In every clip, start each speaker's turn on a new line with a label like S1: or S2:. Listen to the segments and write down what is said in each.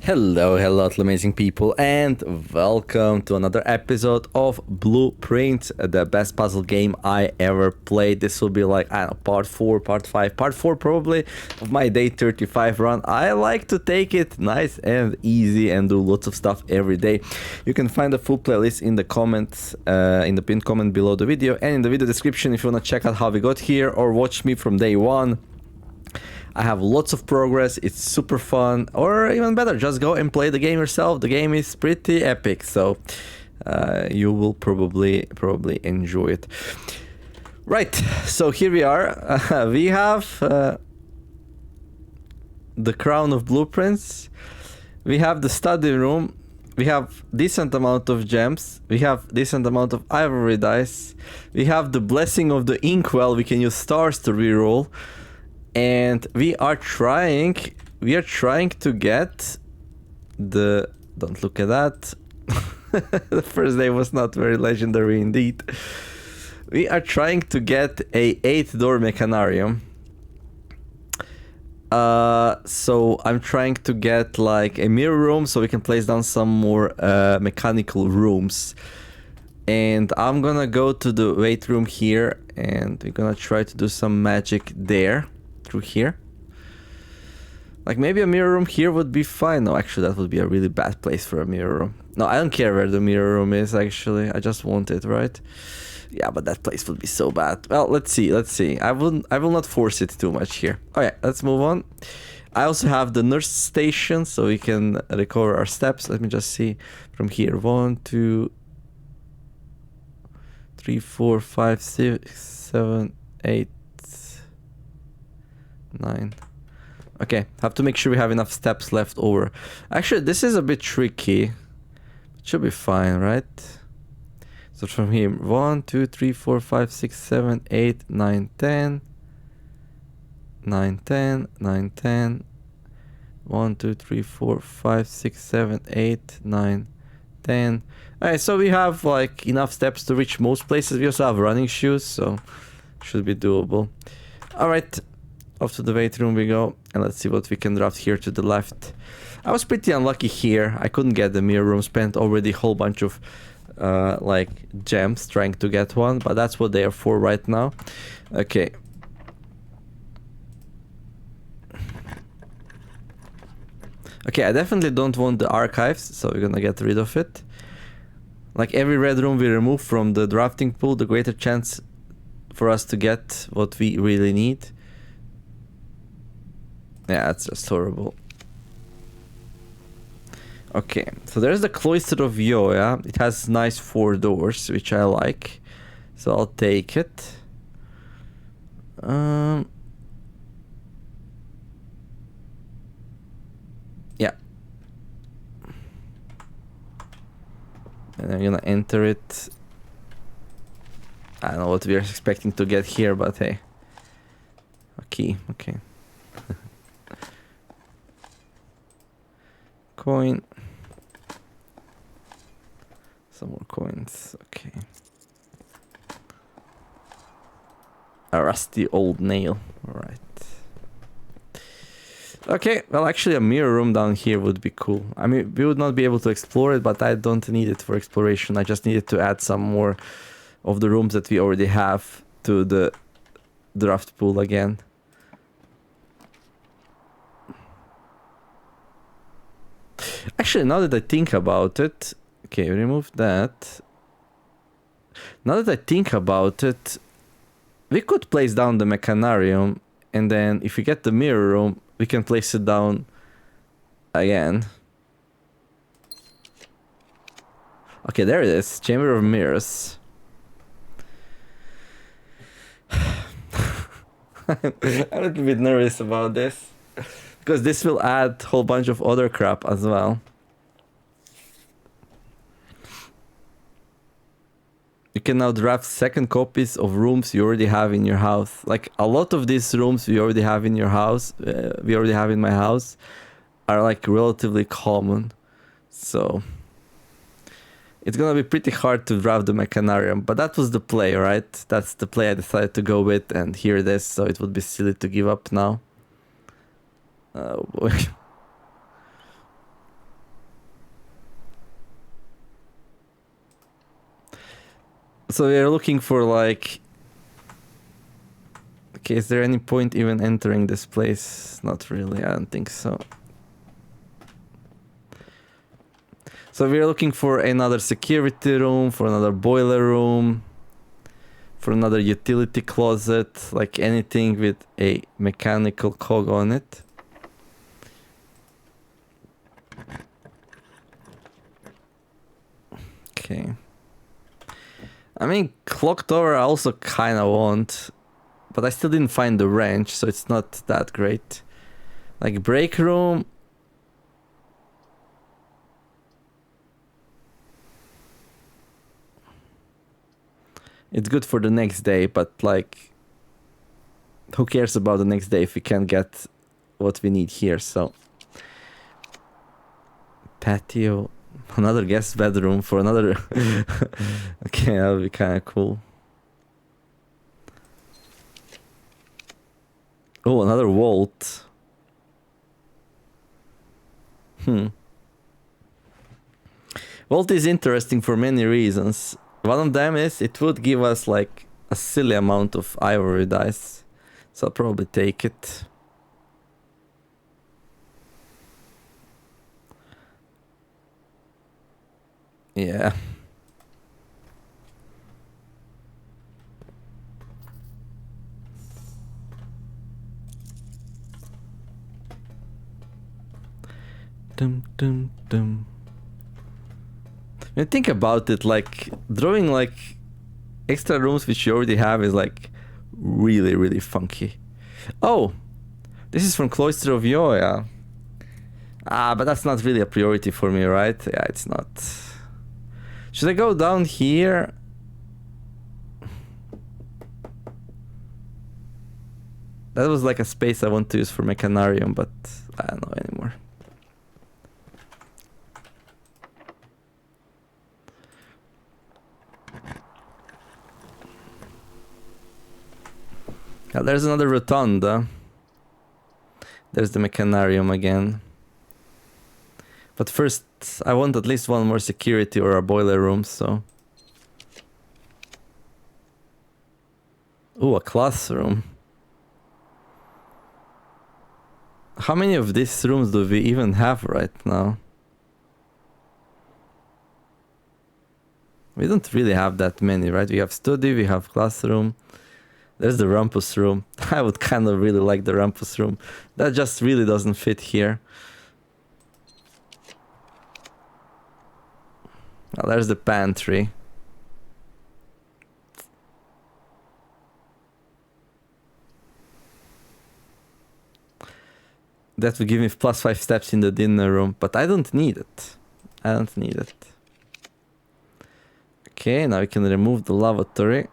S1: Hello, hello, amazing people, and welcome to another episode of Blueprint, the best puzzle game I ever played. This will be like, I don't know, part 4, part 5, part 4 probably of my day 35 run. I like to take it nice and easy and do lots of stuff every day. You can find the full playlist in the comments, in the pinned comment below the video, and in the video description if you want to check out how we got here or watch me from day 1. I have lots of progress, it's super fun, or even better, just go and play the game yourself. The game is pretty epic, so you will probably enjoy it. Right, so here we are. We have the crown of blueprints. We have the study room. We have decent amount of gems. We have decent amount of ivory dice. We have the blessing of the inkwell. We can use stars to reroll. And we are trying to get the, don't look at that. The first day was not very legendary indeed. We are trying to get a 8-door mechanarium. So I'm trying to get like a mirror room so we can place down some more mechanical rooms. And I'm gonna go to the weight room here and we're gonna try to do some magic there. Through here. Like maybe a mirror room here would be fine. No, actually that would be a really bad place for a mirror room. No, I don't care where the mirror room is actually. I just want it, right? Yeah, but that place would be so bad. Well, let's see. I will not force it too much here. Okay, let's move on. I also have the nurse station so we can recover our steps. Let me just see from here. 1, 2, 3, 4, 5, 6, 7, 8, 9. Okay, have to make sure we have enough steps left over. Actually, this is a bit tricky. It should be fine, right? So from here, 1, 2, 3, 4, 5, 6, 7, 8, 9, 10. 9, 10, 9, 10. 1, 2, 3, 4, 5, 6, 7, 8, 9, 10. Alright, so we have like enough steps to reach most places. We also have running shoes, so should be doable. Alright. Off to the weight room we go, and let's see what we can draft here to the left. I was pretty unlucky here. I couldn't get the mirror room, spent already a whole bunch of like gems trying to get one, but that's what they are for right now. Okay. Okay, I definitely don't want the archives, so we're gonna get rid of it. Like every red room we remove from the drafting pool, the greater chance for us to get what we really need. Yeah, that's just horrible. Okay, so there's the Cloister of Yoya. It has nice 4 doors, which I like. So I'll take it. Yeah. And I'm gonna enter it. I don't know what we are expecting to get here, but hey. A key, okay. Coin. Some more coins, okay. A rusty old nail, alright. Okay, well actually a mirror room down here would be cool. I mean, we would not be able to explore it, but I don't need it for exploration. I just needed to add some more of the rooms that we already have to the draft pool again. Actually, now that I think about it... Okay, remove that. Now that I think about it, we could place down the mechanarium, and then if we get the mirror room, we can place it down again. Okay, there it is. Chamber of Mirrors. I'm a little bit nervous about this. Because this will add a whole bunch of other crap as well. You can now draft second copies of rooms you already have in your house. Like a lot of these rooms we already have in your house, we already have in my house, are like relatively common. So it's gonna be pretty hard to draft the mechanarium, but that was the play, right? That's the play I decided to go with, and here it is, so it would be silly to give up now. Oh boy. So we're looking for like... Okay, is there any point even entering this place? Not really, I don't think so. So we're looking for another security room, for another boiler room, for another utility closet, like anything with a mechanical cog on it. Okay. I mean, clock tower I also kind of want, but I still didn't find the wrench, so it's not that great. Like break room... It's good for the next day, but like... Who cares about the next day if we can't get what we need here, so... Patio... Another guest bedroom for another... Okay, that'll be kind of cool. Oh, another vault. Vault is interesting for many reasons. One of them is it would give us like a silly amount of ivory dice. So I'll probably take it. Yeah. Dum dum dum. When you think about it, like drawing like extra rooms which you already have is like really, really funky. Oh, this is from Cloister of Yoya. Ah, but that's not really a priority for me, right? Yeah, it's not. Should I go down here? That was like a space I want to use for Mechanarium, but I don't know anymore. Yeah, there's another rotunda. There's the Mechanarium again. But first, I want at least one more security or a boiler room, so... Ooh, a classroom. How many of these rooms do we even have right now? We don't really have that many, right? We have study, we have classroom. There's the Rumpus room. I would kind of really like the Rumpus room. That just really doesn't fit here. Well, there's the pantry. That would give me +5 steps in the dinner room, but I don't need it. I don't need it. Okay, now we can remove the lavatory.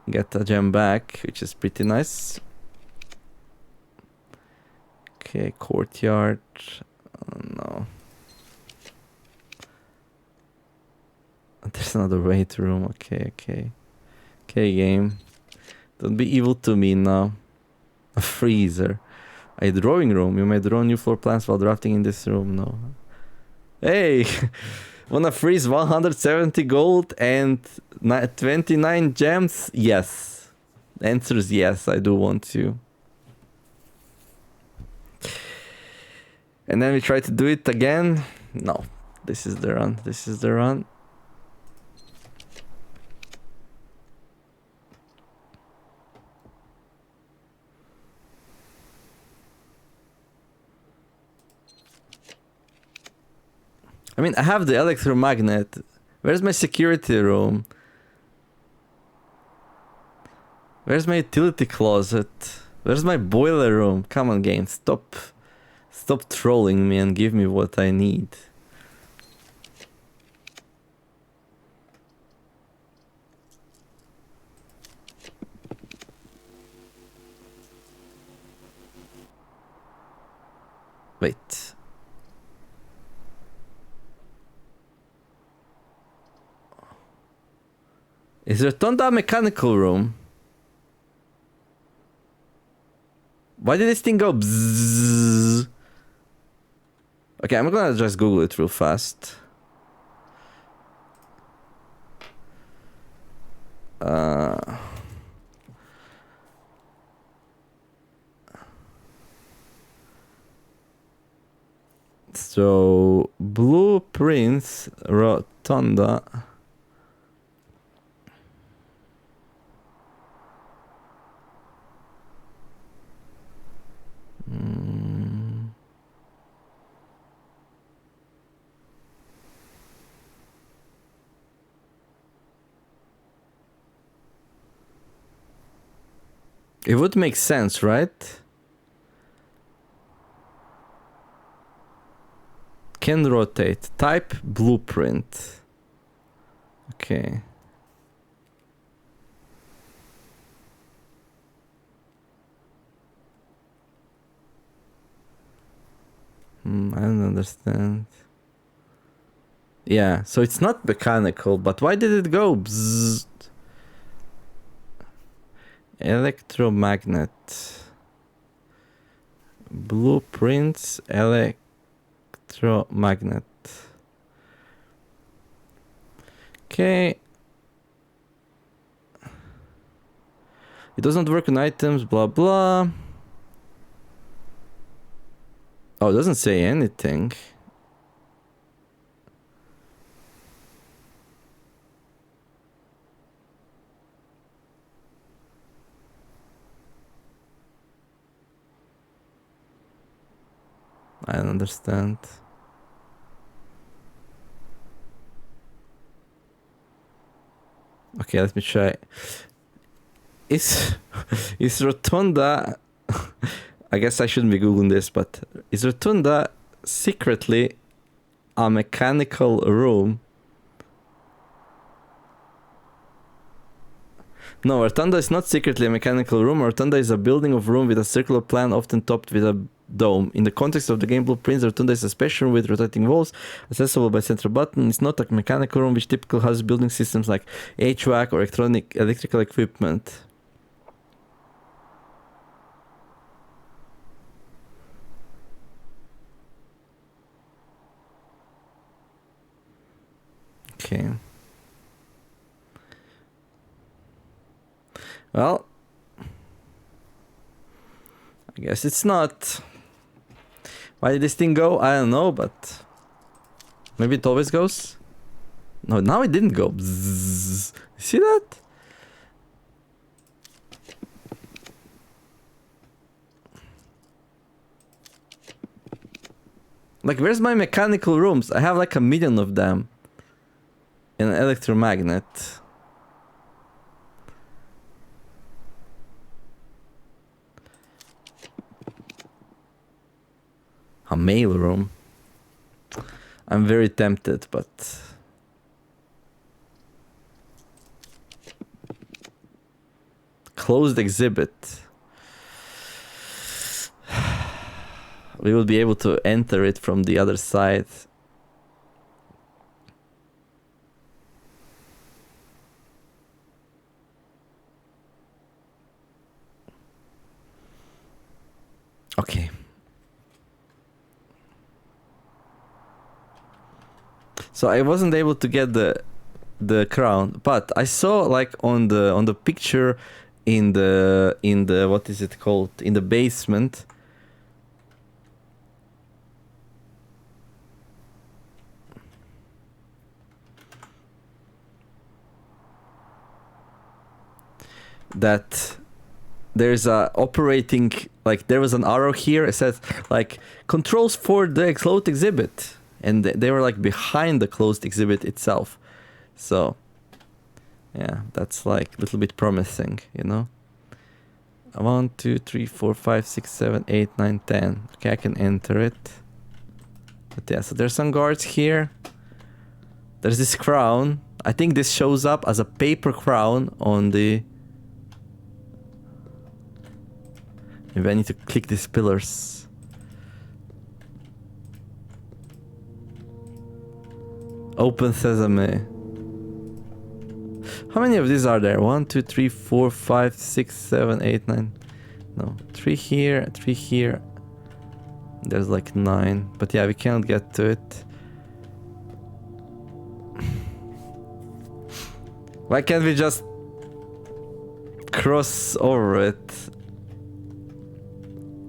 S1: Get a gem back, which is pretty nice. Okay, courtyard. Oh, no. There's another weight room. Okay, okay. Okay, game. Don't be evil to me now. A freezer. A drawing room. You may draw new floor plans while drafting in this room. No. Hey! Wanna freeze 170 gold and 29 gems? Yes. The answer is yes, I do want to. And then we try to do it again. No. This is the run. This is the run. I mean, I have the electromagnet. Where's my security room? Where's my utility closet? Where's my boiler room? Come on, game. Stop trolling me and give me what I need. Wait. Is Rotunda a mechanical room? Why did this thing go bzzz? Okay, I'm gonna just Google it real fast. So Blueprints Rotunda. It would make sense, right? Can rotate. Type blueprint. Okay. I don't understand. Yeah, so it's not mechanical, but why did it go bzzzt? Electromagnet. Blueprints electromagnet. Okay. It doesn't work on items, blah blah. Oh, it doesn't say anything. I don't understand. Okay, let me try. Is Rotunda... I guess I shouldn't be Googling this, but is Rotunda secretly a mechanical room? No, Rotunda is not secretly a mechanical room. Rotunda is a building of room with a circular plan, often topped with a dome. In the context of the game blueprints, Rotunda is a special room with rotating walls, accessible by central button. It's not a mechanical room which typically has building systems like HVAC or electrical equipment. Okay. Well, I guess it's not. Why did this thing go? I don't know, but maybe it always goes. No, now it didn't go. Bzzz. See that? Like, where's my mechanical rooms? I have like 1 million of them. In an electromagnet. A mail room. I'm very tempted, but... Closed exhibit. We will be able to enter it from the other side. Okay. So I wasn't able to get the crown, but I saw like on the picture in the what is it called, in the basement. That there's a operating, like there was an arrow here. It says like controls for the closed exhibit, and they were like behind the closed exhibit itself. So yeah, that's like a little bit promising, you know. 1, 2, 3, 4, 5, 6, 7, 8, 9, 10. Okay, I can enter it. But yeah, so there's some guards here. There's this crown. I think this shows up as a paper crown on the... Maybe I need to click these pillars. Open sesame. How many of these are there? 1, 2, 3, 4, 5, 6, 7, 8, 9. No, 3 here, 3 here. There's like 9. But yeah, we can't get to it. Why can't we just cross over it.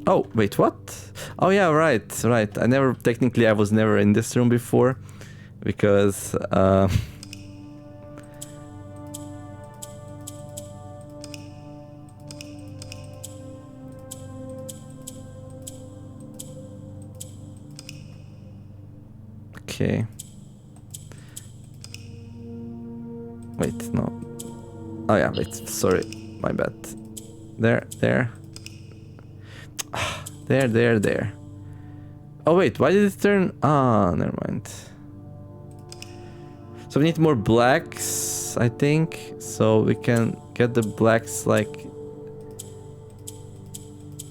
S1: Oh, wait, what? Oh yeah, right. I was never in this room before. Because, okay. Wait, no. Oh yeah, wait, sorry. My bad. There. There. Oh wait, why did it turn? Ah, never mind. So we need more blacks, I think. So we can get the blacks like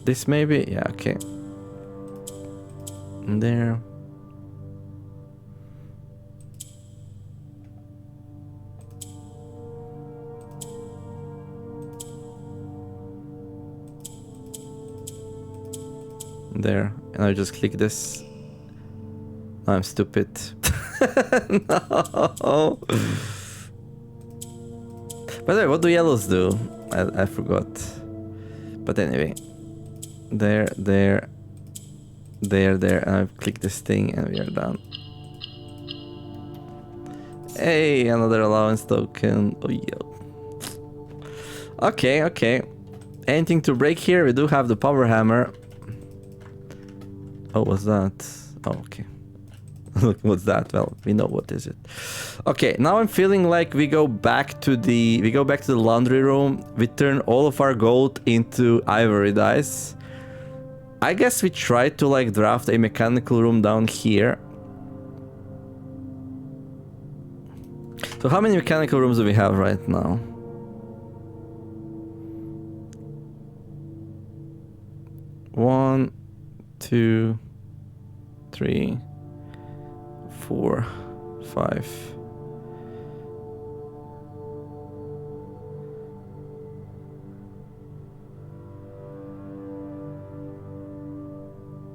S1: this maybe? Yeah, okay. And there. There. And I just click this. No, I'm stupid. No. By the way, what do yellows do? I forgot. But anyway. There. And I click this thing and we are done. Hey, another allowance token. Oh, yo. Okay. Anything to break here? We do have the power hammer. Oh, what's that? Oh, okay. Look, what's that? Well, we know what is it. Okay, now I'm feeling like we go back to the laundry room. We turn all of our gold into ivory dice. I guess we try to like draft a mechanical room down here. So how many mechanical rooms do we have right now? One, 2, 3, 4, 5.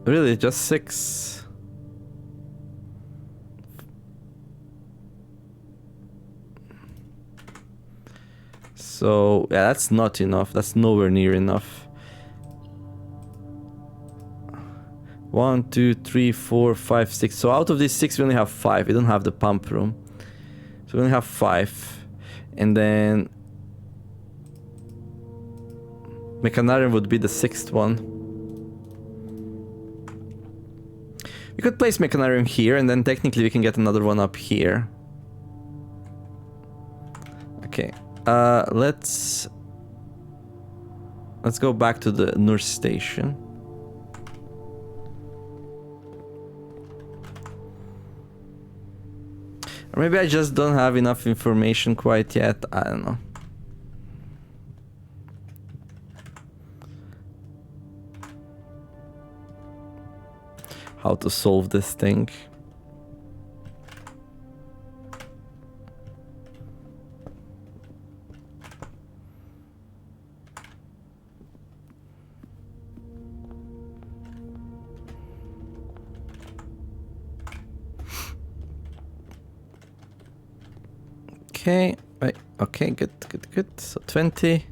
S1: Really, just 6? So, yeah, that's not enough. That's nowhere near enough. 1, 2, 3, 4, 5, 6. So out of these 6, we only have 5. We don't have the pump room. So we only have 5. And then Mechanarium would be the 6th one. We could place Mechanarium here, and then technically we can get another one up here. Okay. Let's go back to the nurse station. Or maybe I just don't have enough information quite yet. I don't know. How to solve this thing. Okay, wait, okay, good. So 20.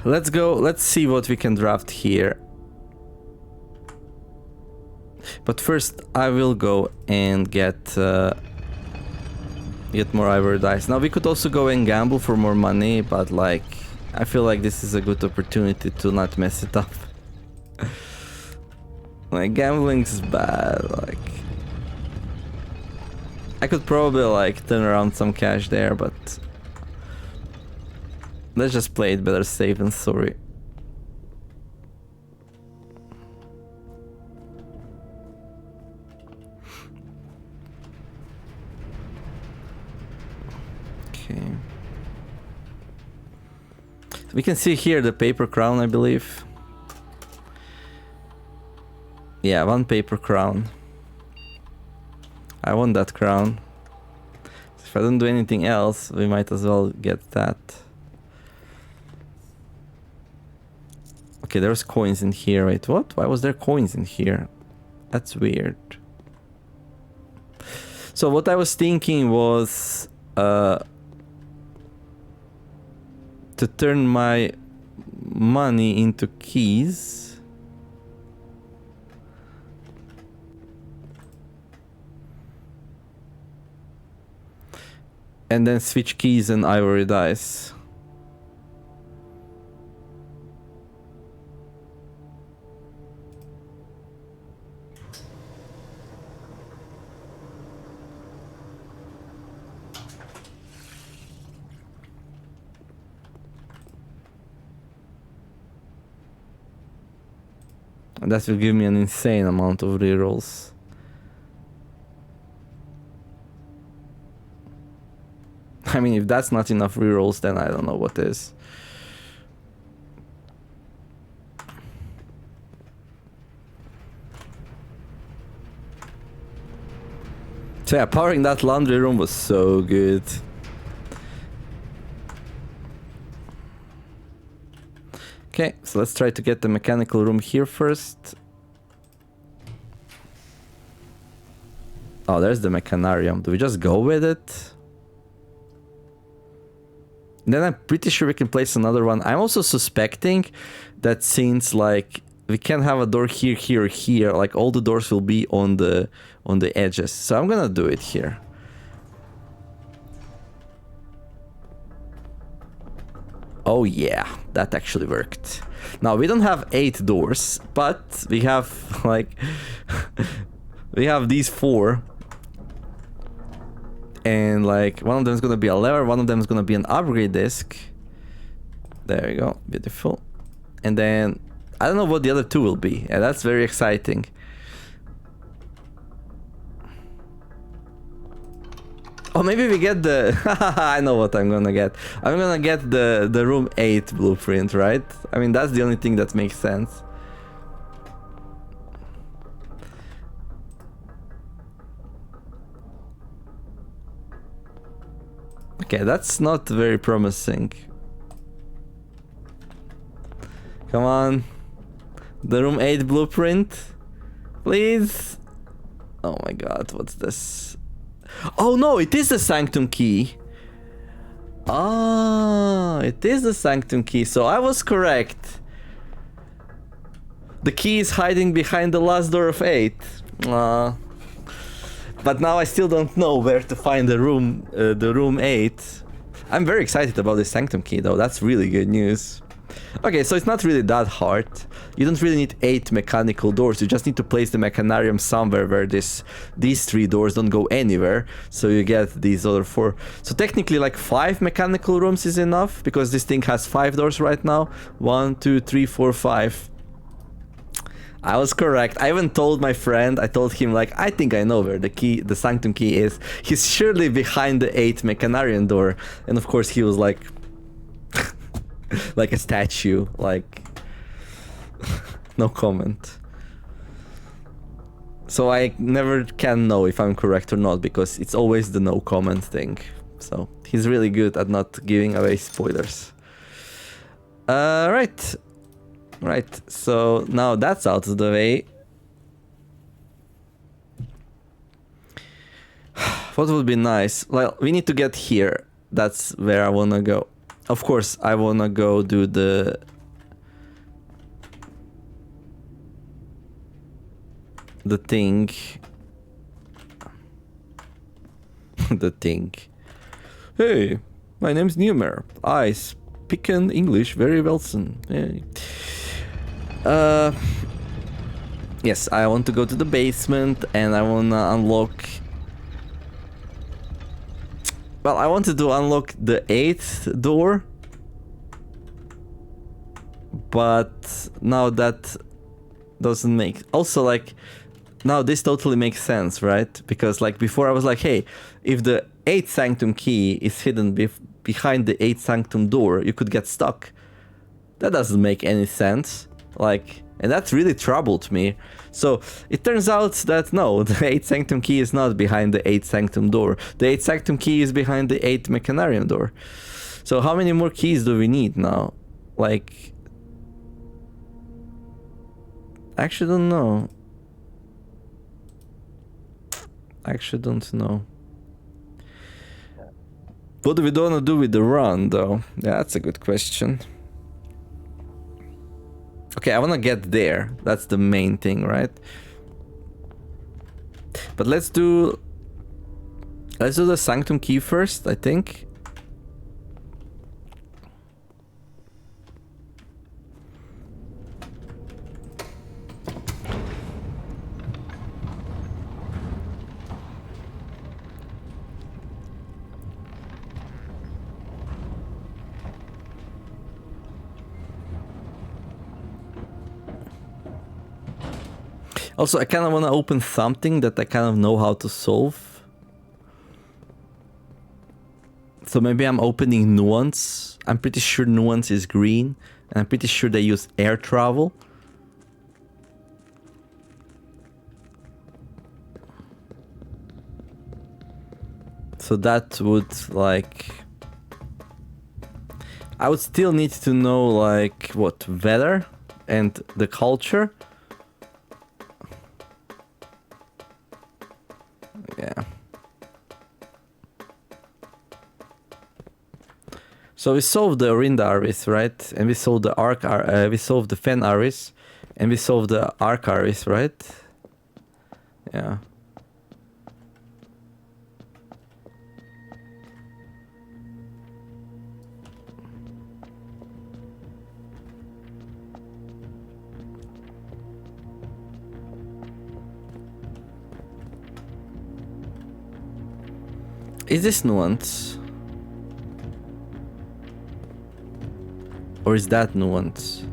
S1: Let's go, let's see what we can draft here. But first, I will go and get more ivory dice. Now, we could also go and gamble for more money, but like, I feel like this is a good opportunity to not mess it up. Like, gambling's bad, like... I could probably like turn around some cash there, but let's just play it better safe than sorry. Okay. So we can see here the paper crown, I believe. Yeah, 1 paper crown. I want that crown. If I don't do anything else, we might as well get that. Okay, there's coins in here. Wait, what? Why was there coins in here? That's weird. So what I was thinking was... to turn my money into keys. And then switch keys and ivory dice. And that will give me an insane amount of rerolls. I mean, if that's not enough rerolls, then I don't know what is. So yeah, powering that laundry room was so good. Okay, so let's try to get the mechanical room here first. Oh, there's the mechanarium. Do we just go with it? Then I'm pretty sure we can place another one. I'm also suspecting that since like we can have a door here, here, here, like all the doors will be on the edges. So I'm gonna do it here. Oh yeah, that actually worked. Now we don't have 8 doors, but we have like we have these 4. And like one of them is gonna be a lever, one of them is gonna be an upgrade disc. There you go, beautiful. And then I don't know what the other 2 will be. Yeah, that's very exciting. Oh, maybe we get the... I know what I'm gonna get. I'm gonna get the room 8 blueprint, right? I mean, that's the only thing that makes sense. Okay, that's not very promising. Come on. The room 8 blueprint. Please. Oh my god, what's this? Oh no, it is the sanctum key. Ah, it is the sanctum key. So I was correct. The key is hiding behind the last door of 8. But now I still don't know where to find the room 8. I'm very excited about this sanctum key though. That's really good news. Okay, so it's not really that hard. You don't really need 8 mechanical doors. You just need to place the mechanarium somewhere where these 3 doors don't go anywhere. So you get these other 4. So technically like 5 mechanical rooms is enough because this thing has 5 doors right now. 1, 2, 3, 4, 5. I was correct. I even told my friend, I told him like, I think I know where the sanctum key is. He's surely behind the 8 mechanarium door. And of course he was like, like a statue, like, no comment. So I never can know if I'm correct or not because it's always the no comment thing. So he's really good at not giving away spoilers. Right, so now that's out of the way. What would be nice? Well, we need to get here. That's where I wanna go. Of course, I wanna go do the thing. The thing. Hey, my name's Numer. I speak English very well, son. Hey. Yes, I want to go to the basement and I wanna unlock... Well, I wanted to unlock the 8th door. But now that doesn't make... Also, like, now this totally makes sense, right? Because, like, before I was like, hey, if the 8th sanctum key is hidden behind the 8th sanctum door, you could get stuck. That doesn't make any sense. Like, and that really troubled me. So it turns out that no, the 8th sanctum key is not behind the 8th sanctum door. The 8th sanctum key is behind the 8th mechanarium door. So how many more keys do we need now? Like, I actually don't know. I actually don't know. What do we want to do with the run, though? Yeah, that's a good question. Okay, I want to get there. That's the main thing, right? But let's do the Sanctum Key first, I think. Also, I kind of want to open something that I kind of know how to solve. So maybe I'm opening Nuance. I'm pretty sure Nuance is green. And I'm pretty sure they use air travel. So that would, like... I would still need to know, like, what, weather and the culture. Yeah. So we solved the Orinda Aris, right? And we solved the we solved the Fen Aris, and we solved the Arc Aris, right? Yeah. Is this Nuance? Or is that Nuance?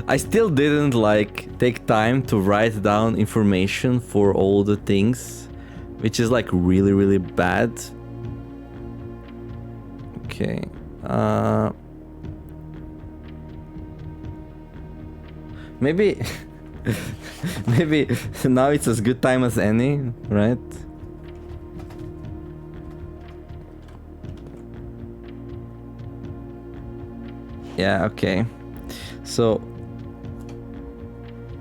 S1: I still didn't like take time to write down information for all the things, which is like really, really bad. Okay. Maybe maybe now it's as good time as any, right? Yeah, okay. So,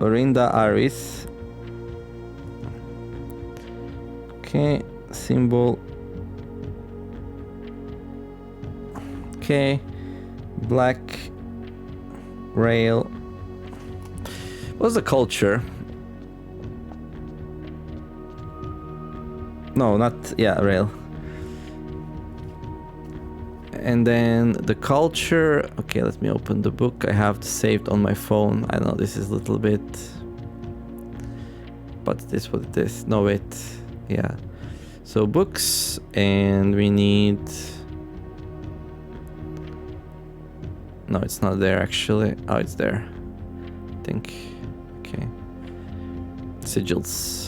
S1: Orinda Aris. Okay, symbol. Okay, black rail. What's the culture? No, not, yeah, rail. And then the culture, okay, let me open the book. I have it saved on my phone. I know this is a little bit, but this what it is. No, wait, yeah. So books, and we need, no, it's not there actually. Oh, it's there, I think. Okay, sigils.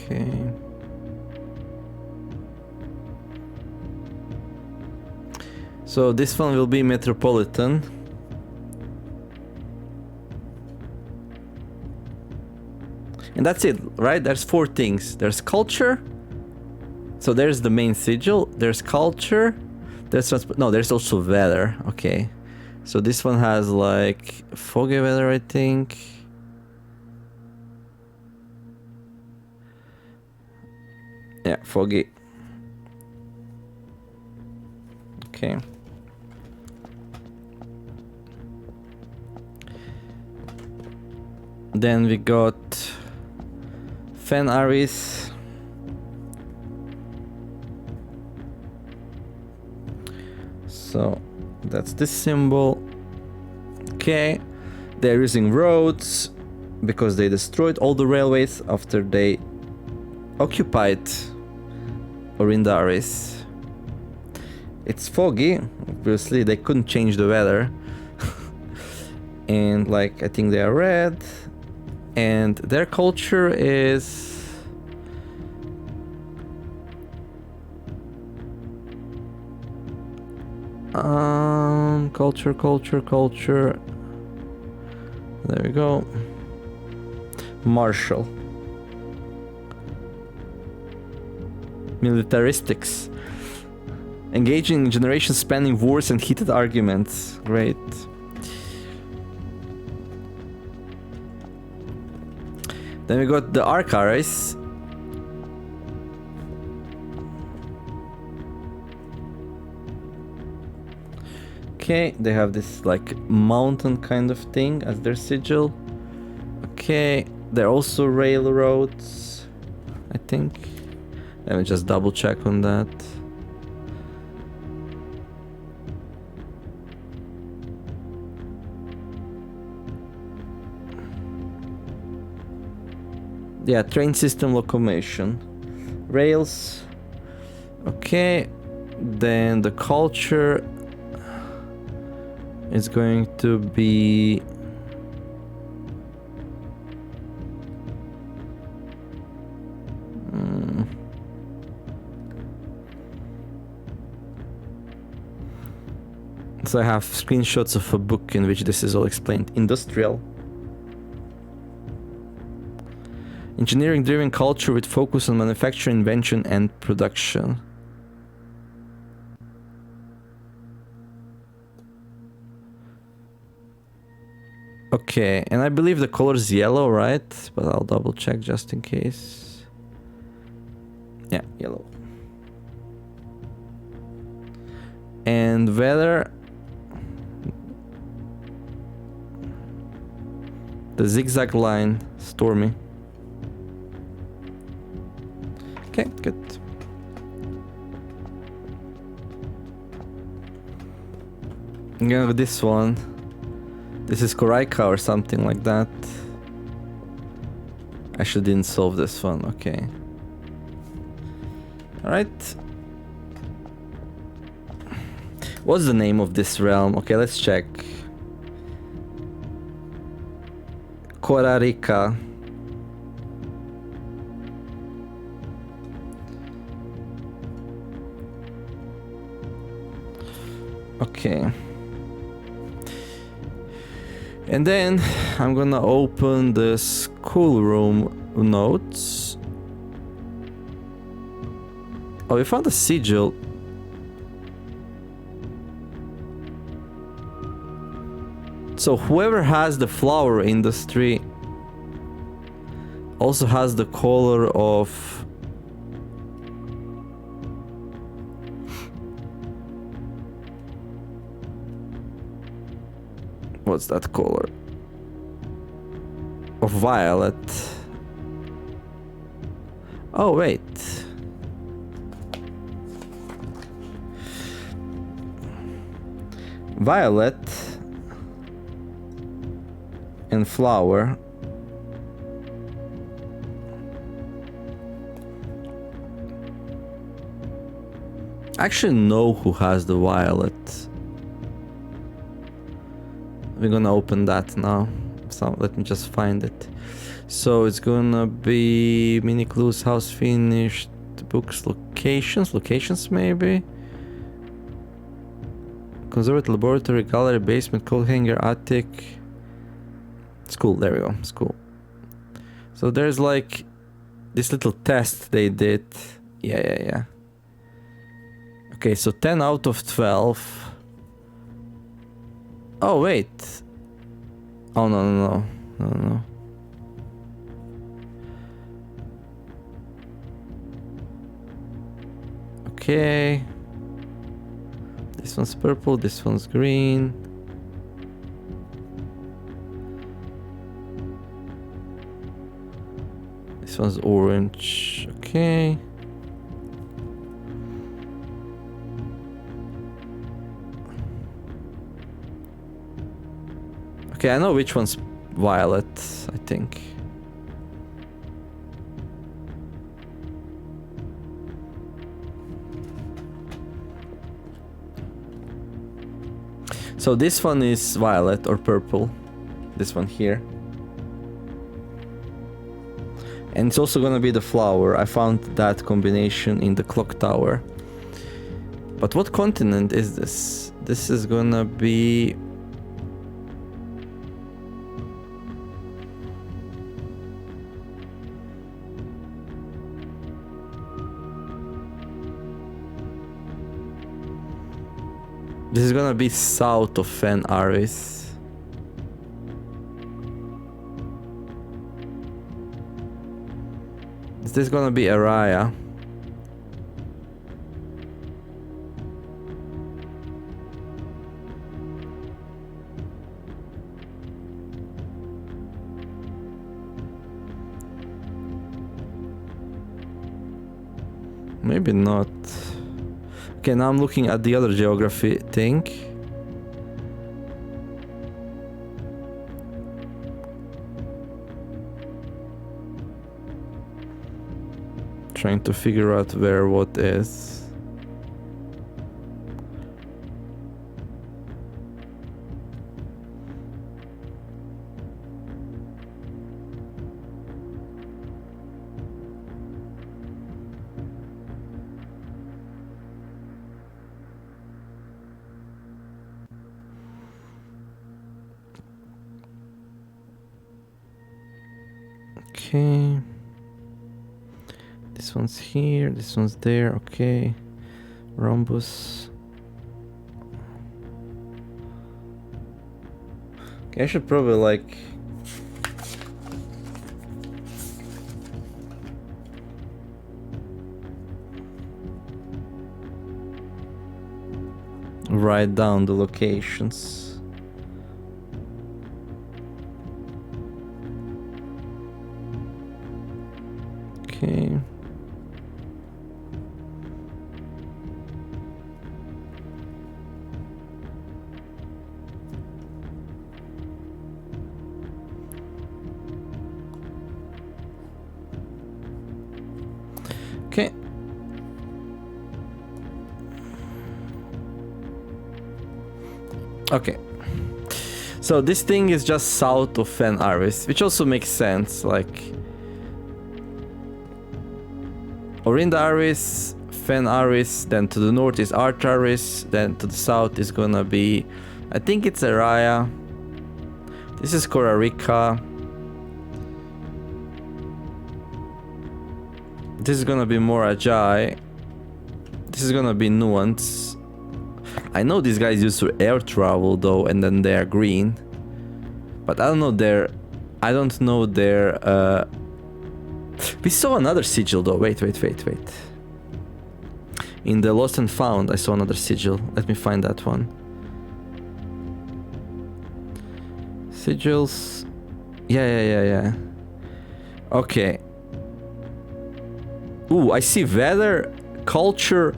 S1: Okay. So this one will be Metropolitan. And that's it, right? There's 4 things. There's culture. So there's the main sigil. There's culture. There's no, there's also weather. Okay. So this one has like foggy weather, I think. Yeah, foggy. Okay. Then we got Fen Aris. So that's this symbol. Okay. They're using roads because they destroyed all the railways after they occupied Orinda Aris. It's foggy, obviously they couldn't change the weather. And like, I think they are red. And their culture is... culture. There we go. Martial. Militaristics. Engaging in generation-spanning wars and heated arguments. Great. Then we got the Arcaris. Okay, they have this like mountain kind of thing as their sigil. Okay, they're also railroads, I think. Let me just double check on that. Yeah, train system locomotion. Rails. Okay, then the culture is going to be so I have screenshots of a book in which this is all explained. Industrial. Engineering-driven culture with focus on manufacture, invention, and production. Okay, and I believe the color is yellow, right? But I'll double check just in case. Yeah, yellow. And weather. The zigzag line, stormy. Okay, good. I'm gonna go this one. This is Koraika or something like that. Actually didn't solve this one, okay. Alright. What's the name of this realm? Okay, let's check. Korarika. Okay. And then I'm gonna open the schoolroom notes. Oh, we found a sigil. So whoever has the flower industry also has the color of what's that color? Of violet. Oh wait. Violet and flower. I actually know who has the violet. We're gonna open that now. So let me just find it. So it's gonna be mini clues, house finished, books, locations maybe. Conservatory, laboratory, gallery, basement, coat hanger, attic. School, there we go, school. So there's like this little test they did. Yeah. Okay, so 10 out of 12. Oh, wait. Oh, no. Okay. This one's purple, this one's green. This one's orange. Okay. Okay, I know which one's violet, I think. So this one is violet or purple. This one here. And it's also gonna be the flower. I found that combination in the clock tower. But what continent is this? This is gonna be... This is gonna be south of Fen Aris. this gonna be Araya? Maybe not. Okay, now I'm looking at the other geography thing. Trying to figure out where what is. Okay. This one's here, this one's there, okay. Rhombus. Okay, I should probably like... write down the locations. Okay. Okay. Okay. So this thing is just south of Fen Aris, which also makes sense, like Orinda Aris, Fen Aris, then to the north is Artaris, then to the south is gonna be, I think it's Araya. This is Korarika. This is gonna be more Ajay. This is gonna be Nuance. I know these guys used to air travel though, and then they are green. But I don't know their... I don't know their... We saw another sigil though. Wait. In the Lost and Found, I saw another sigil. Let me find that one. Sigils. Yeah. Okay. Ooh, I see weather, culture,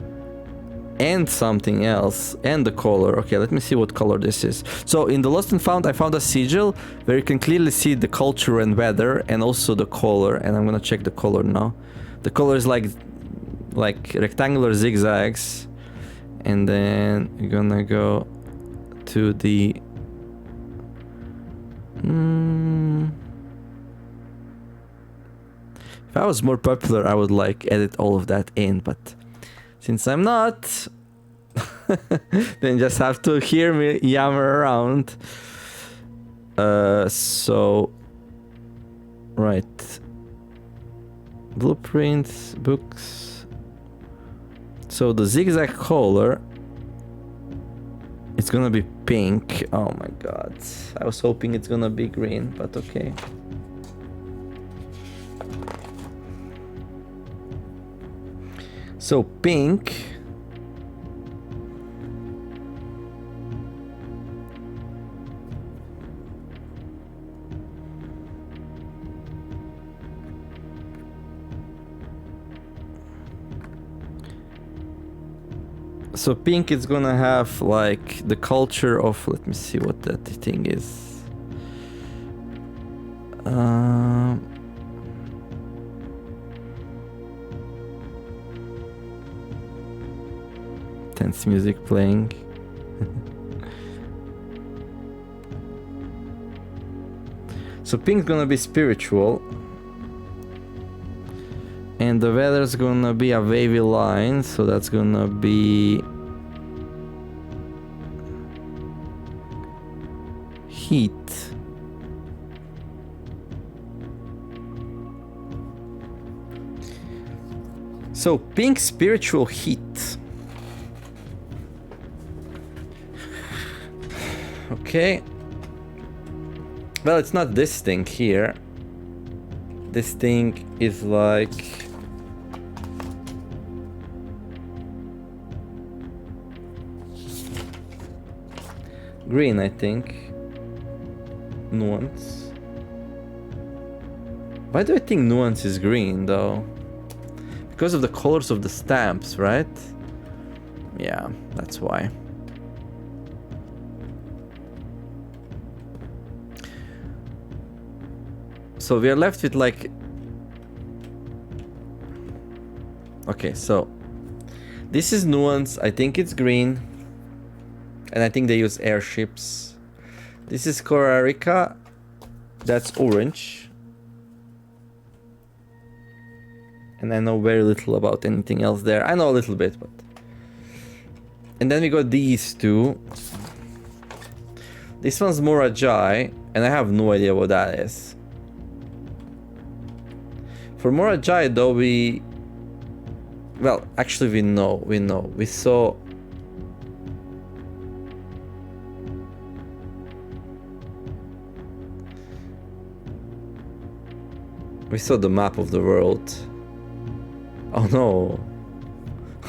S1: and something else, and the color. Okay, let me see what color this is. So in the Lost and Found, I found a sigil where you can clearly see the culture and weather, and also the color. And I'm gonna check the color now. The color is like rectangular zigzags, and then you're gonna go to the. If I was more popular, I would like edit all of that in, but since I'm not, then just have to hear me yammer around. So, right. Blueprints, books. So the zigzag color, it's gonna be pink. Oh my god. I was hoping it's gonna be green, but okay. So pink. So pink is gonna have like the culture of, let me see what that thing is. Tense music playing. So pink's gonna be spiritual. And the weather's gonna be a wavy line, so that's gonna be heat. So pink spiritual heat. Okay. Well, it's not this thing here. This thing is like Green, I think. Nuance. Why do I think Nuance is green, though? Because of the colors of the stamps, right? Yeah, that's why. So we are left with like... Okay, so... This is Nuance, I think it's green. And I think they use airships. This is Korarika. That's orange. And I know very little about anything else there. I know a little bit, but... And then we got these two. This one's Morajai, and I have no idea what that is. For Morajai, though, we... Well, actually we know. We saw... We saw the map of the world. Oh no.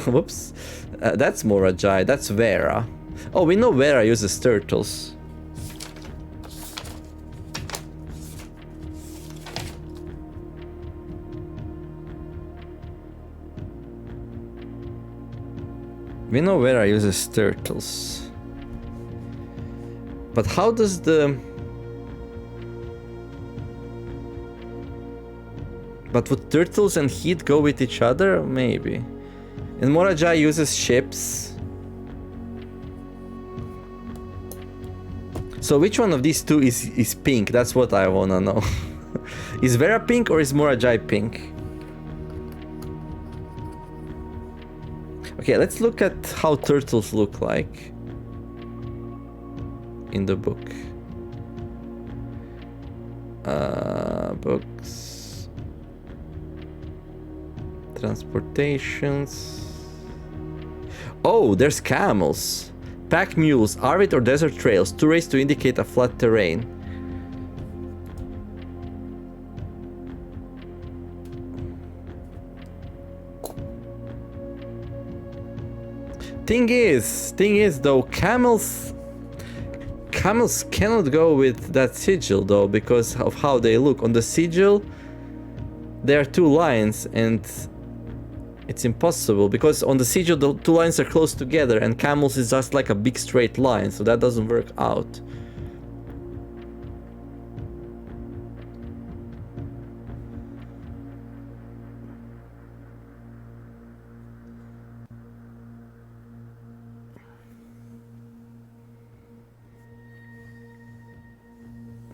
S1: Whoops. That's Morajai, that's Vera. Oh, we know Vera uses turtles. We know Vera uses turtles. But how does the... But would turtles and heat go with each other? Maybe. And Morajai uses ships. So which one of these two is pink? That's what I wanna know. Is Vera pink or is Morajai pink? Okay, let's look at how turtles look like in the book. Books. Transportations. Oh, there's camels. Pack mules, arid or desert trails, two rays to indicate a flat terrain. Thing is though, camels cannot go with that sigil though, because of how they look. On the sigil there are two lines and it's impossible, because on the sigil the two lines are close together and camels is just like a big straight line, so that doesn't work out.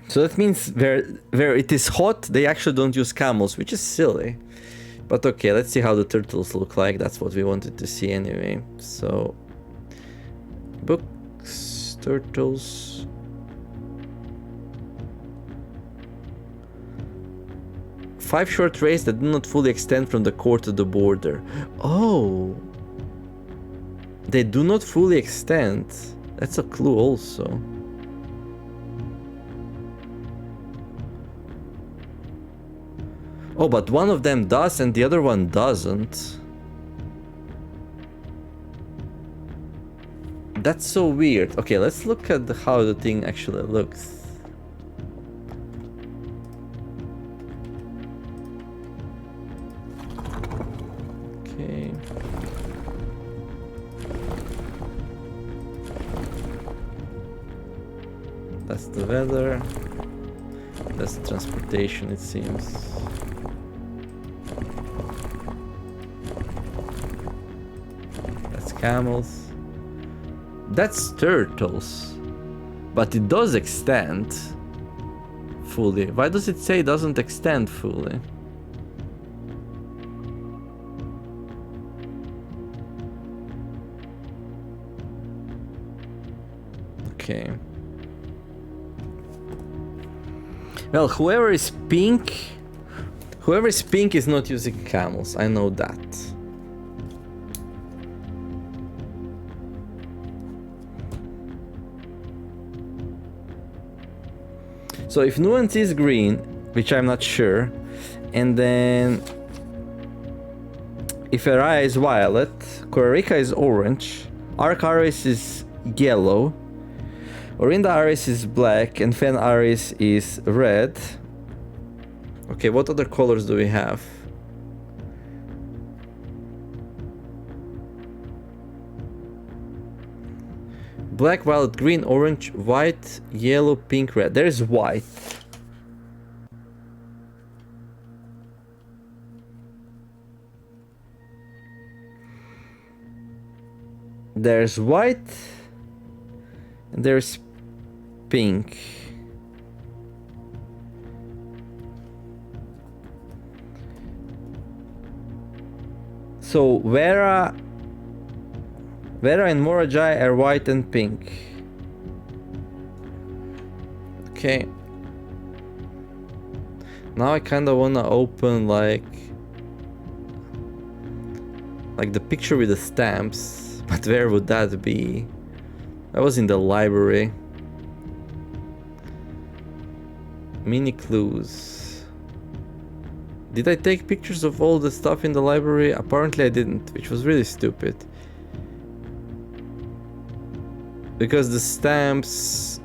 S1: So that means where it is hot, they actually don't use camels, which is silly. But okay, let's see how the turtles look like. That's what we wanted to see anyway. So, books, turtles. Five short rays that do not fully extend from the core to the border. Oh, they do not fully extend. That's a clue also. Oh, but one of them does and the other one doesn't. That's so weird. Okay, let's look at how the thing actually looks. Okay. That's the weather. That's the transportation, it seems. Camels. That's turtles. But it does extend fully. Why does it say it doesn't extend fully? Okay. Well, whoever is pink is not using camels. I know that. So if Nuance is green, which I'm not sure, and then if Araya is violet, Korarika is orange, Arcaris is yellow, Orinda Aris is black and Fen Aris is red. Okay, what other colors do we have? Black, violet, green, orange, white, yellow, pink, red. There is white. There's white and there's pink. So Vera and Morajai are white and pink. Okay. Now I kinda wanna open like the picture with the stamps. But where would that be? I was in the library. Mini clues. Did I take pictures of all the stuff in the library? Apparently I didn't, which was really stupid. Because the stamps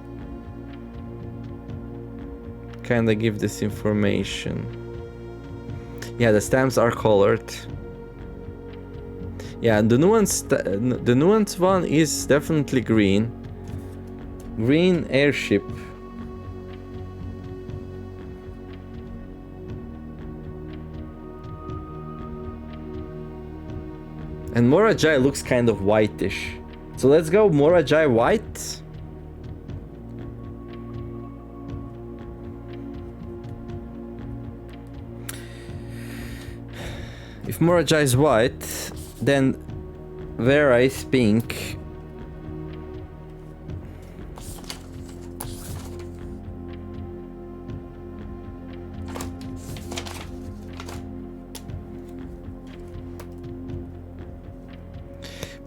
S1: kinda give this information. Yeah, the stamps are colored. Yeah, the nuance one is definitely green. Green airship. And Morajai looks kind of whitish. So let's go Morajai white. If Morajai is white, then Vera is pink.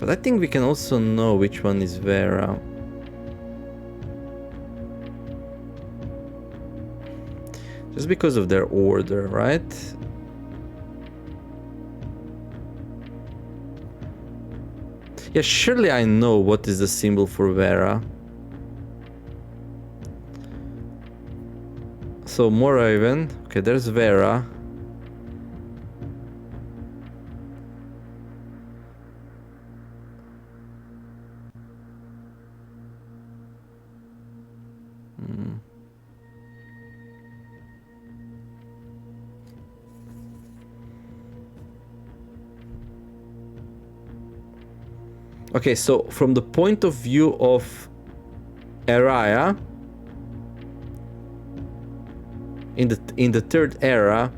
S1: But I think we can also know which one is Vera. Just because of their order, right? Yeah, surely I know what is the symbol for Vera. So Morhaven. Okay, there's Vera. Okay, so from the point of view of Araya, in the third era,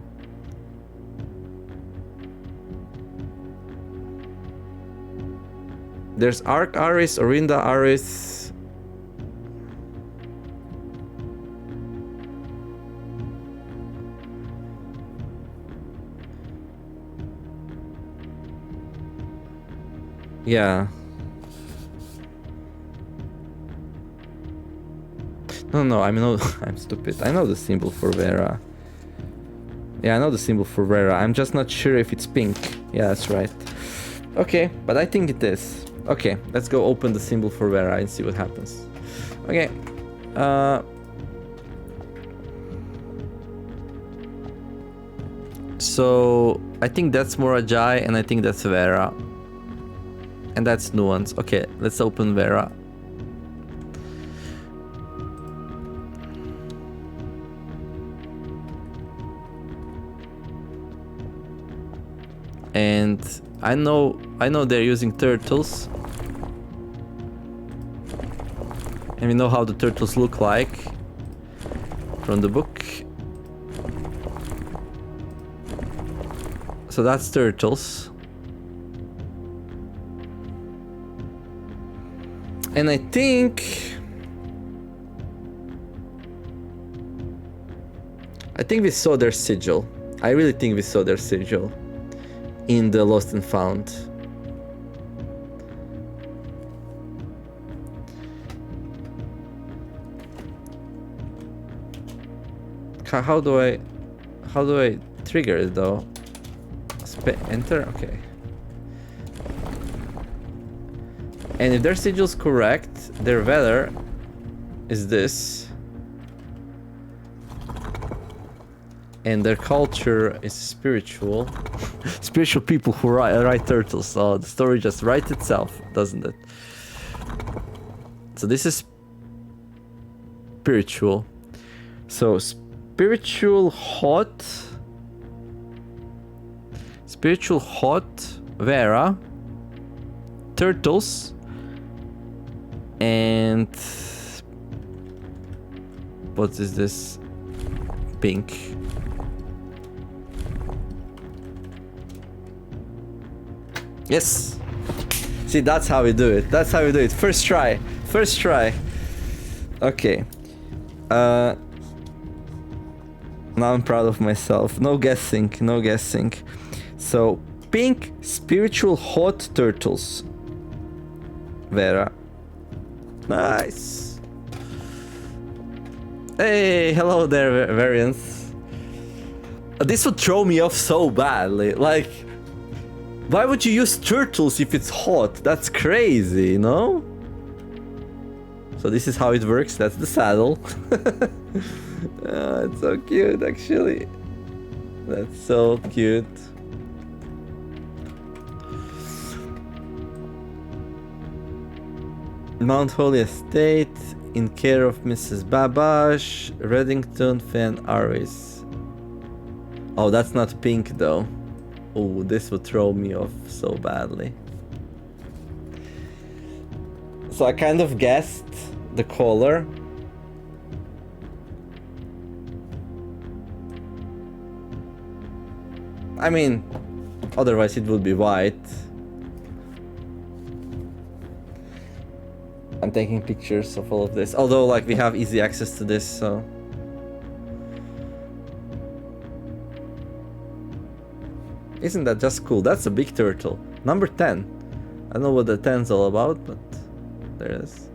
S1: there's Arc Aris, Orinda Aris. Yeah. No, I'm stupid. I know the symbol for Vera. Yeah, I know the symbol for Vera. I'm just not sure if it's pink. Yeah, that's right. Okay, but I think it is. Okay, let's go open the symbol for Vera and see what happens. Okay. So I think that's Morajai and I think that's Vera. And that's Nuance. Okay, let's open Vera. And I know they're using turtles. And we know how the turtles look like from the book. So that's turtles. And I think we saw their sigil. I really think we saw their sigil in the Lost and Found. How do I trigger it though? Enter? Okay. And if their sigil's correct, their weather is this. And their culture is spiritual. Spiritual people who write turtles. So the story just writes itself, doesn't it? So this is spiritual. So spiritual hot. Spiritual hot. Vera. Turtles. And what is this? Pink. Yes. See, that's how we do it. That's how we do it. First try. First try. Okay. Now I'm proud of myself. No guessing. No guessing. So, pink spiritual hot turtles. Vera. Nice. Hey, hello there, variants. This would throw me off so badly. Like, why would you use turtles if it's hot? That's crazy, you know? So this is how it works. That's the saddle. It's so cute, actually. That's so cute. Mount Holy Estate, in care of Mrs. Babash, Reddington, Fen Aris. Oh, that's not pink though. Oh, this would throw me off so badly. So I kind of guessed the color. I mean, otherwise it would be white. I'm taking pictures of all of this. Although, like, we have easy access to this, so... Isn't that just cool? That's a big turtle. Number 10. I don't know what the 10's all about, but there it is.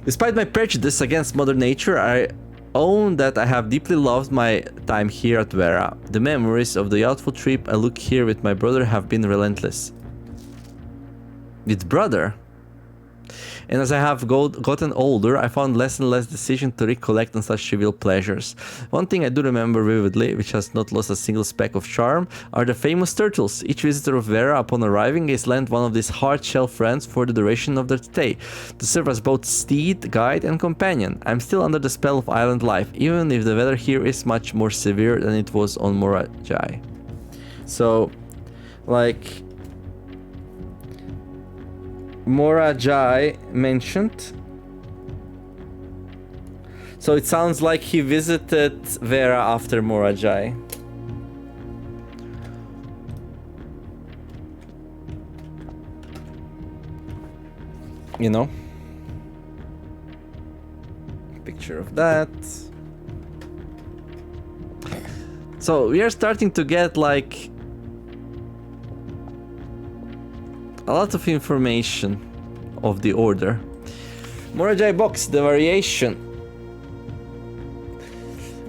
S1: Despite my prejudice against Mother Nature, I own that I have deeply loved my time here at Vera. The memories of the youthful trip I look here with my brother have been relentless. With brother? And as I have gotten older, I found less and less decision to recollect on such trivial pleasures. One thing I do remember vividly, which has not lost a single speck of charm, are the famous turtles. Each visitor of Vera, upon arriving, is lent one of these hard-shell friends for the duration of their stay, to serve as both steed, guide, and companion. I'm still under the spell of island life, even if the weather here is much more severe than it was on Morajai. So, like... Morajai mentioned. So it sounds like he visited Vera after Morajai. You know? Picture of that. So we are starting to get like a lot of information of the order. Morajai box, the variation.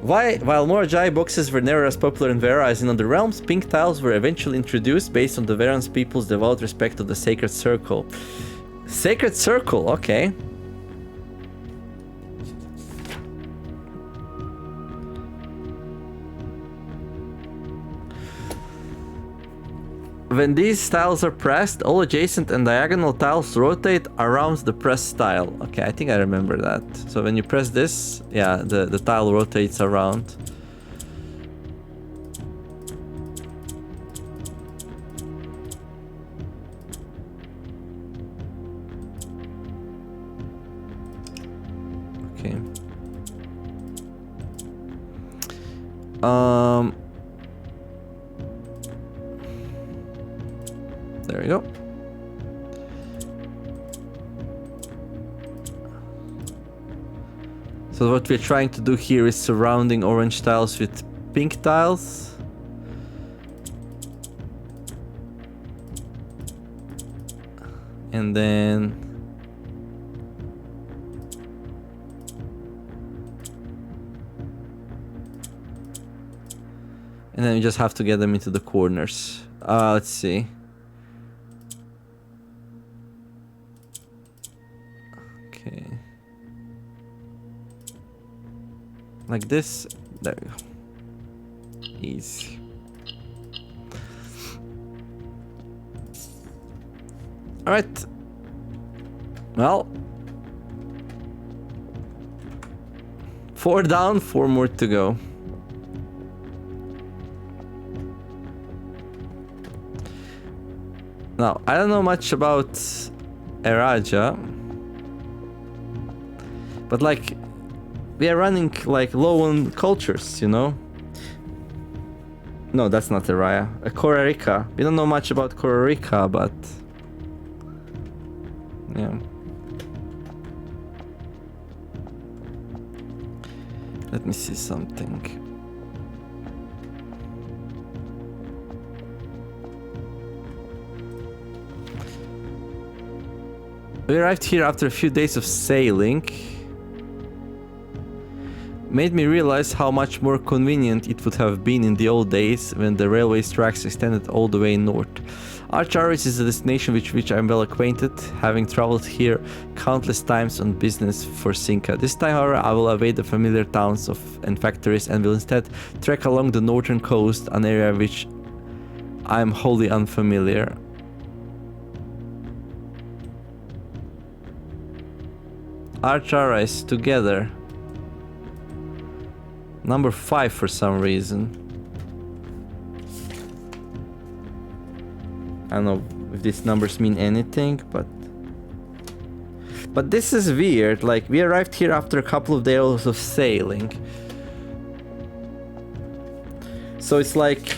S1: While Morajai boxes were never as popular in Vera as in other realms, pink tiles were eventually introduced based on the Veran people's devout respect of the Sacred Circle. Sacred Circle, okay. When these tiles are pressed, all adjacent and diagonal tiles rotate around the press tile. Okay, I think I remember that. So when you press this, yeah, the tile rotates around. Okay. There we go. So what we're trying to do here is surrounding orange tiles with pink tiles. And then... And then you just have to get them into the corners. Let's see. Okay. Like this. There we go. Easy. Alright. Well. 4 down, 4 more to go. Now, I don't know much about Eraja. But like, we are running like low on cultures, you know? No, that's not Araya. Korarika. We don't know much about Korarika, but... yeah. Let me see something. We arrived here after a few days of sailing. Made me realize how much more convenient it would have been in the old days when the railway tracks extended all the way north. Archaris is a destination with which I am well acquainted, having traveled here countless times on business for Cinca. This time, however, I will evade the familiar towns and factories and will instead trek along the northern coast, an area which I am wholly unfamiliar. Archaris together. Number 5 for some reason. I don't know if these numbers mean anything, but this is weird. Like, we arrived here after a couple of days of sailing. So it's like...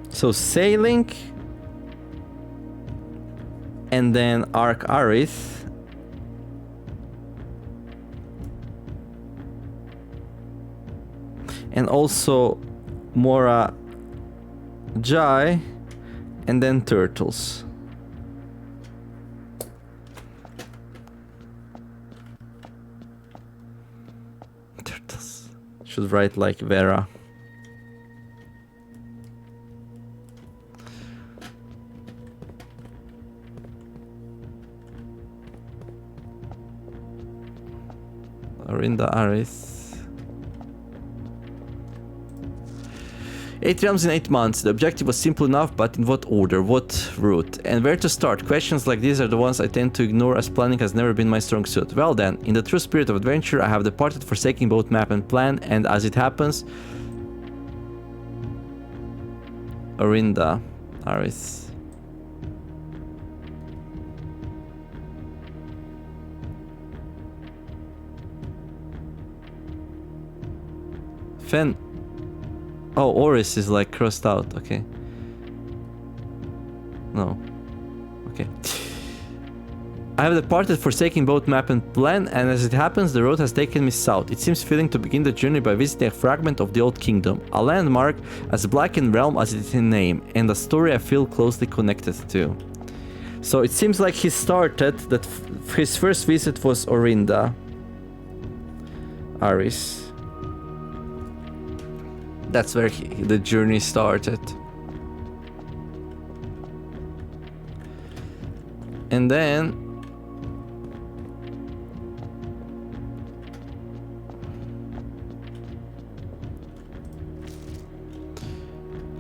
S1: so sailing... and then Archaris. And also Mora Jai, and then turtles. Turtles. Should write like Vera. Orinda Aris. 8 realms in 8 months. The objective was simple enough, but in what order, what route, and where to start? Questions like these are the ones I tend to ignore, as planning has never been my strong suit. Well then, in the true spirit of adventure, I have departed, forsaking both map and plan, and as it happens... Orinda Aris. Fen... oh, Oris is like crossed out, okay. No. Okay. I have departed, forsaking both map and plan, and as it happens, the road has taken me south. It seems fitting to begin the journey by visiting a fragment of the old kingdom, a landmark as black in realm as it is in name, and a story I feel closely connected to. So it seems like he started that his first visit was Orinda Aris. That's where the journey started. And then...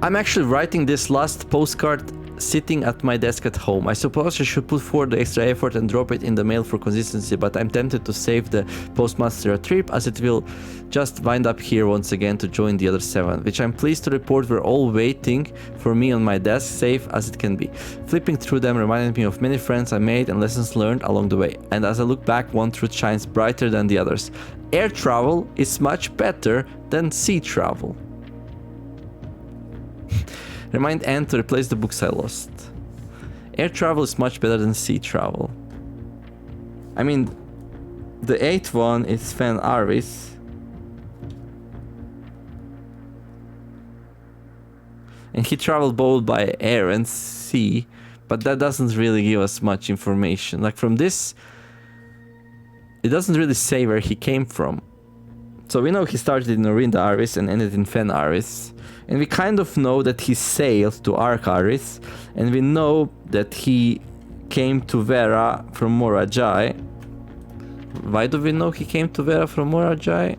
S1: I'm actually writing this last postcard sitting at my desk at home. I suppose I should put forward the extra effort and drop it in the mail for consistency, but I'm tempted to save the postmaster a trip, as it will just wind up here once again to join the other 7, which I'm pleased to report were all waiting for me on my desk, safe as it can be. Flipping through them reminded me of many friends I made and lessons learned along the way, and as I look back, one truth shines brighter than the others. Air travel is much better than sea travel. Remind Anne to replace the books I lost. Air travel is much better than sea travel. I mean, the 8th one is Fen Aris. And he traveled both by air and sea, but that doesn't really give us much information. Like from this, it doesn't really say where he came from. So we know he started in Orinda Aris and ended in Fen Aris. And we kind of know that he sailed to Archaris, and we know that he came to Vera from Mora Jai. Why do we know he came to Vera from Morajai?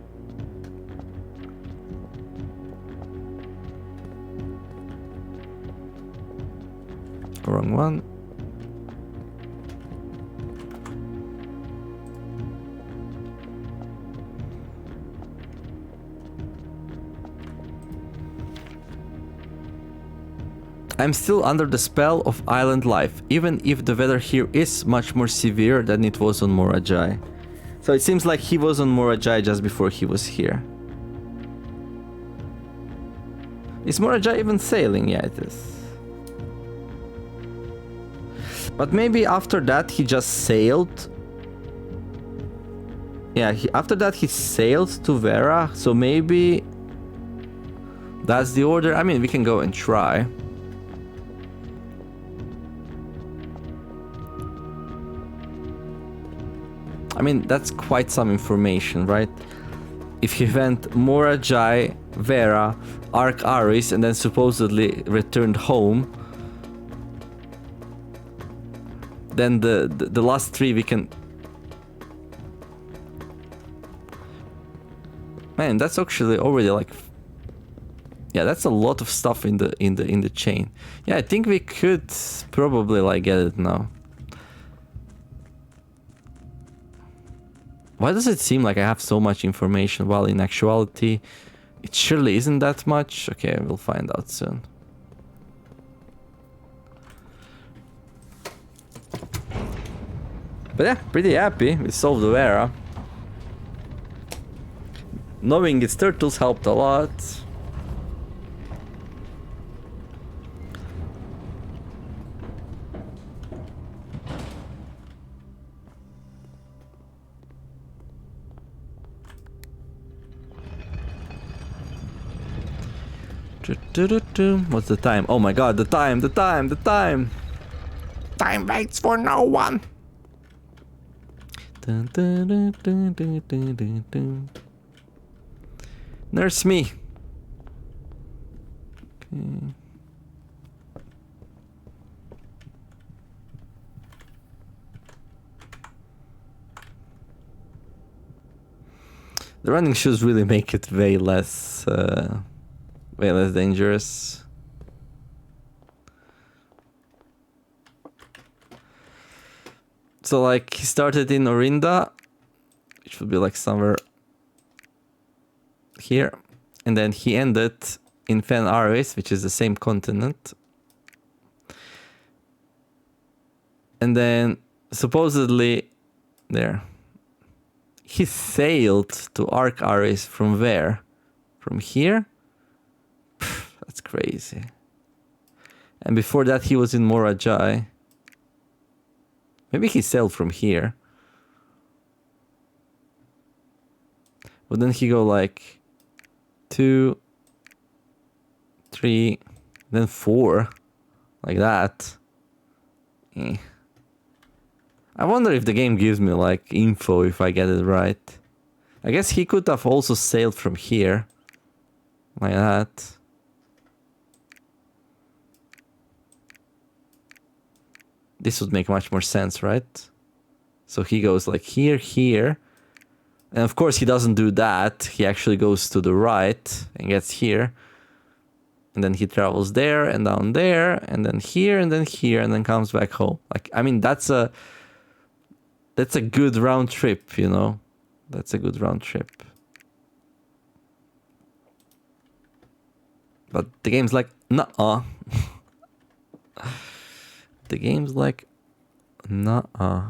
S1: Wrong one. I'm still under the spell of island life, even if the weather here is much more severe than it was on Morajai. So it seems like he was on Morajai just before he was here. Is Morajai even sailing? Yeah, it is. But maybe after that he just sailed. Yeah, after that he sailed to Vera, so maybe that's the order. I mean, we can go and try. I mean, that's quite some information, right? If he went Morajai, Vera, Ark Aris, and then supposedly returned home, then the last three we can... Man, that's actually already like... Yeah, that's a lot of stuff in the chain. Yeah, I think we could probably like get it now. Why does it seem like I have so much information while in actuality it surely isn't that much? Okay, we'll find out soon. But yeah, pretty happy we solved the Vera. Knowing its turtles helped a lot. What's the time? Oh my god, the time! Time waits for no one! Nurse me! Okay. The running shoes really make it way less dangerous. So like he started in Orinda, which would be like somewhere here, and then he ended in Fen Aris, which is the same continent. And then supposedly there he sailed to Ark Aris from where? From here? That's crazy. And before that he was in Morajai. Maybe he sailed from here. But then he go like 2, 3, then 4. Like that. Eh. I wonder if the game gives me like info if I get it right. I guess he could have also sailed from here. Like that. This would make much more sense, right? So he goes like here, here. And of course he doesn't do that. He actually goes to the right and gets here. And then he travels there and down there and then here and then comes back home. Like, I mean, that's a good round trip, you know? That's a good round trip. But the game's like, nuh-uh. The game's like, nuh-uh.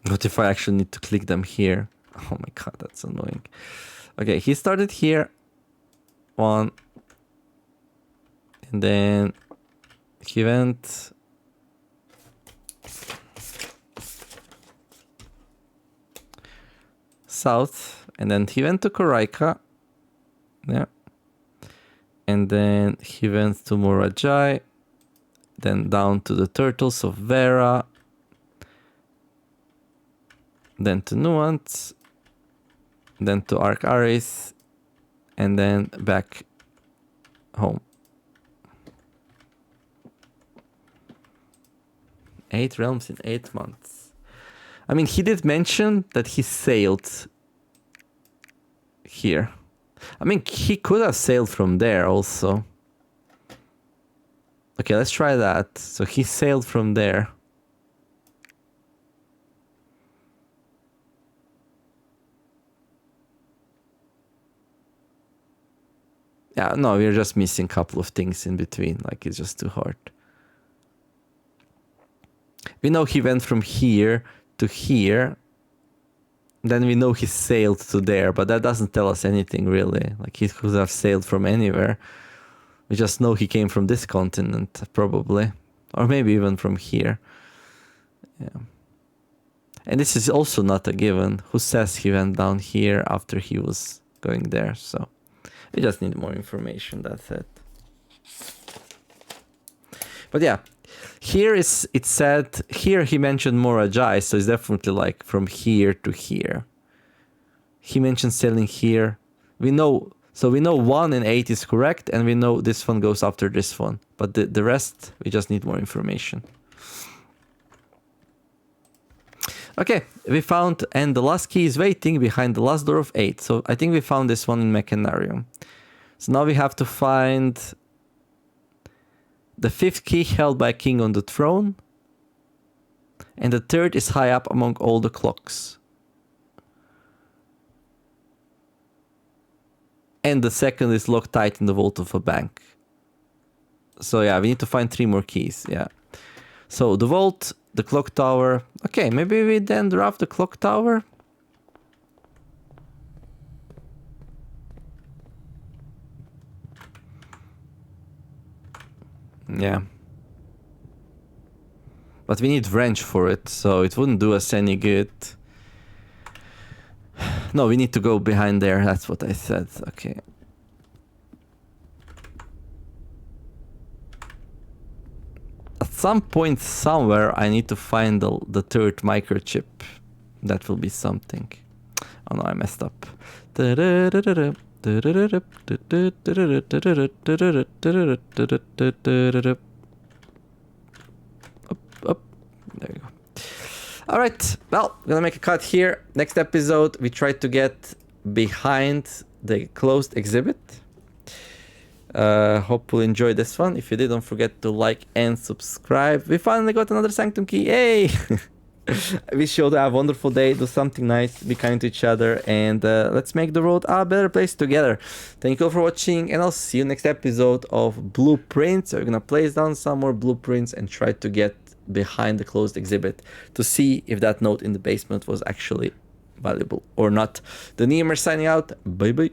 S1: What if I actually need to click them here? Oh my god, that's annoying. Okay, he started here. 1. And then he went... south. And then he went to Koraika. Yeah. And then he went to Morajai. Then down to the Turtles of Vera. Then to Nuance. Then to Ark Aris. And then back home. 8 realms in 8 months. I mean, he did mention that he sailed here. I mean, he could have sailed from there also. Okay, let's try that. So he sailed from there. Yeah, no, we're just missing a couple of things in between. Like, it's just too hard. We know he went from here to here. Then we know he sailed to there, but that doesn't tell us anything really. Like, he could have sailed from anywhere. We just know he came from this continent, probably. Or maybe even from here. Yeah. And this is also not a given. Who says he went down here after he was going there? So we just need more information, that's it. But yeah, here is, it said, here he mentioned Morajai, so it's definitely like from here to here. He mentioned sailing here. We know, so we know 1 and 8 is correct, and we know this one goes after this one. But the rest, we just need more information. Okay, we found, and the last key is waiting behind the last door of 8. So I think we found this one in Mechanarium. So now we have to find the 5th key held by a king on the throne. And the 3rd is high up among all the clocks. And the 2nd is locked tight in the vault of a bank. So yeah, we need to find 3 more keys, yeah. So the vault, the clock tower. Okay, maybe we then draft the clock tower. Yeah. But we need wrench for it, so it wouldn't do us any good. No, we need to go behind there, that's what I said, okay. At some point somewhere I need to find the 3rd microchip. That will be something. Oh no, I messed up. Up. There you go. Alright, well, I'm gonna make a cut here. Next episode, we try to get behind the closed exhibit. Hope you enjoyed this one. If you did, don't forget to like and subscribe. We finally got another Sanctum key. Yay! I wish you all have a wonderful day. Do something nice. Be kind to each other. And let's make the world a better place together. Thank you all for watching. And I'll see you next episode of Blueprints. We're going to place down some more blueprints and try to get behind the closed exhibit to see if that note in the basement was actually valuable or not. The Neemer signing out. Bye bye.